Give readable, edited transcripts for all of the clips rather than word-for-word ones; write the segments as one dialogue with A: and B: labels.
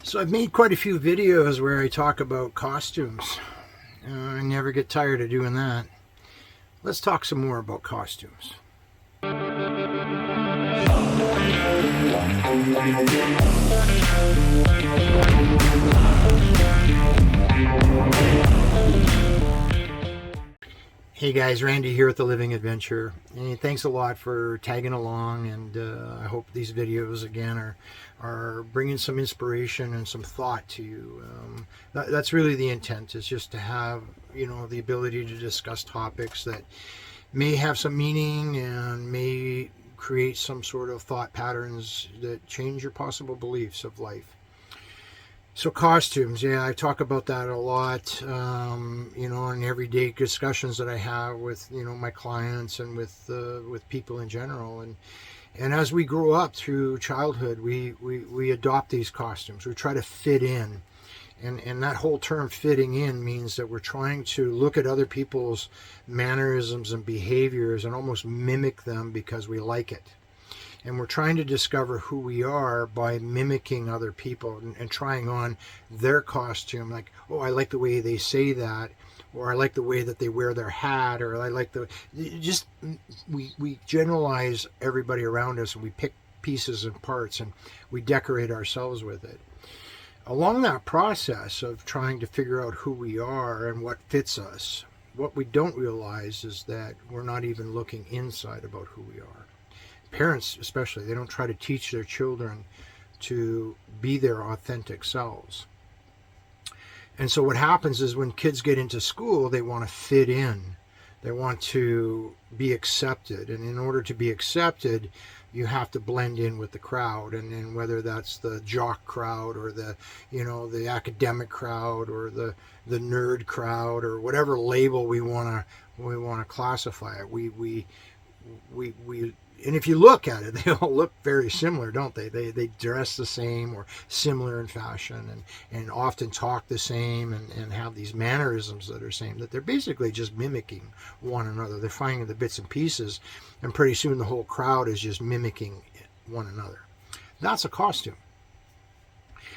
A: So I've made quite a few videos where I talk about costumes. I never get tired of doing that. Let's talk some more about costumes. Hey guys, Randy here with The Living Adventure. And thanks a lot for tagging along, and I hope these videos again are bringing some inspiration and some thought to you. That's really the intent, is just to have the ability to discuss topics that may have some meaning and may create some sort of thought patterns that change your possible beliefs of life. So costumes, yeah, I talk about that a lot, in everyday discussions that I have with, my clients and with people in general. And as we grow up through childhood, we adopt these costumes. We try to fit in. And that whole term fitting in means that we're trying to look at other people's mannerisms and behaviors and almost mimic them because we like it. And we're trying to discover who we are by mimicking other people and trying on their costume. Like, oh, I like the way they say that, or I like the way that they wear their hat, or I like we generalize everybody around us, and we pick pieces and parts and we decorate ourselves with it. Along that process of trying to figure out who we are and what fits us, what we don't realize is that we're not even looking inside about who we are. Parents especially, they don't try to teach their children to be their authentic selves. And so what happens is when kids get into school, they want to fit in. They want to be accepted. And in order to be accepted, you have to blend in with the crowd. And whether that's the jock crowd or the academic crowd or the nerd crowd or whatever label we want to classify it, we and if you look at it, they all look very similar, don't they? They dress the same or similar in fashion and often talk the same and have these mannerisms that are same, that they're basically just mimicking one another. They're finding the bits and pieces, and pretty soon the whole crowd is just mimicking one another. That's a costume.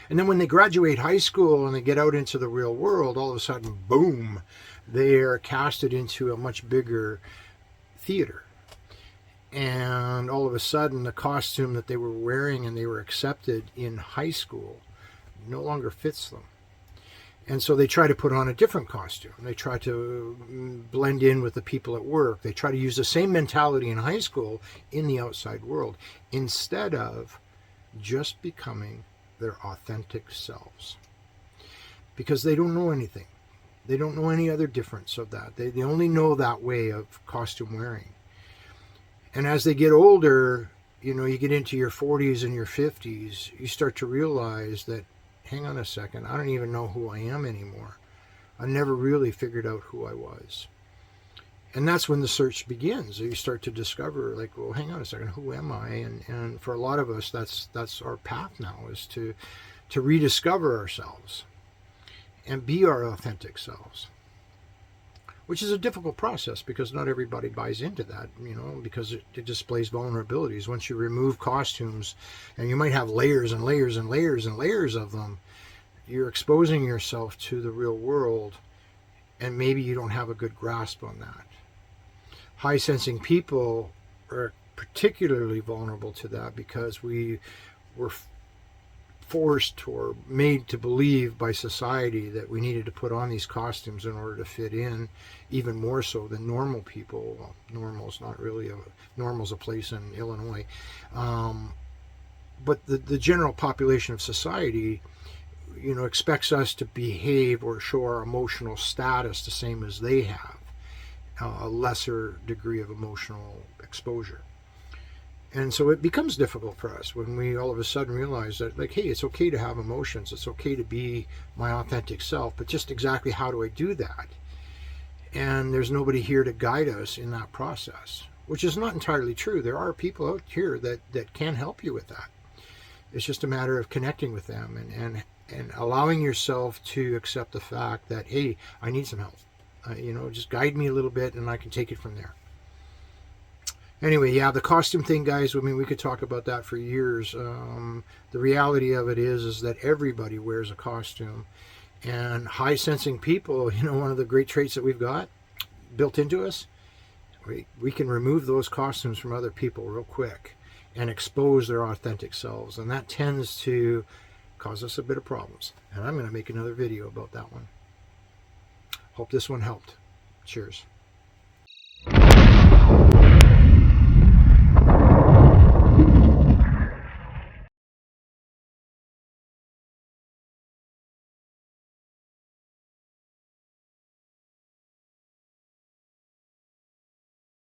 A: And then when they graduate high school and they get out into the real world, all of a sudden, boom, they are casted into a much bigger theater. And all of a sudden, the costume that they were wearing and they were accepted in high school no longer fits them. And so they try to put on a different costume. They try to blend in with the people at work. They try to use the same mentality in high school in the outside world, instead of just becoming their authentic selves. Because they don't know anything. They don't know any other difference of that. They only know that way of costume wearing. And as they get older, you get into your 40s and your 50s, you start to realize that, hang on a second, I don't even know who I am anymore. I never really figured out who I was. And that's when the search begins. You start to discover, like, well, hang on a second, who am I? And for a lot of us, that's our path now, is to rediscover ourselves and be our authentic selves. Which is a difficult process because not everybody buys into that, because it displays vulnerabilities. Once you remove costumes, and you might have layers and layers and layers and layers of them, you're exposing yourself to the real world, and maybe you don't have a good grasp on that. High-sensing people are particularly vulnerable to that because we were forced or made to believe by society that we needed to put on these costumes in order to fit in, even more so than normal people. Well, normal's not really normal's a place in Illinois, but the general population of society, expects us to behave or show our emotional status the same as they have, a lesser degree of emotional exposure. And so it becomes difficult for us when we all of a sudden realize that, like, hey, it's okay to have emotions. It's okay to be my authentic self, but just exactly how do I do that? And there's nobody here to guide us in that process, which is not entirely true. There are people out here that can help you with that. It's just a matter of connecting with them and allowing yourself to accept the fact that, hey, I need some help. Just guide me a little bit and I can take it from there. Anyway, yeah, the costume thing, guys, I mean, we could talk about that for years. The reality of it is that everybody wears a costume. And high-sensing people, you know, one of the great traits that we've got built into us, we can remove those costumes from other people real quick and expose their authentic selves. And that tends to cause us a bit of problems. And I'm going to make another video about that one. Hope this one helped. Cheers.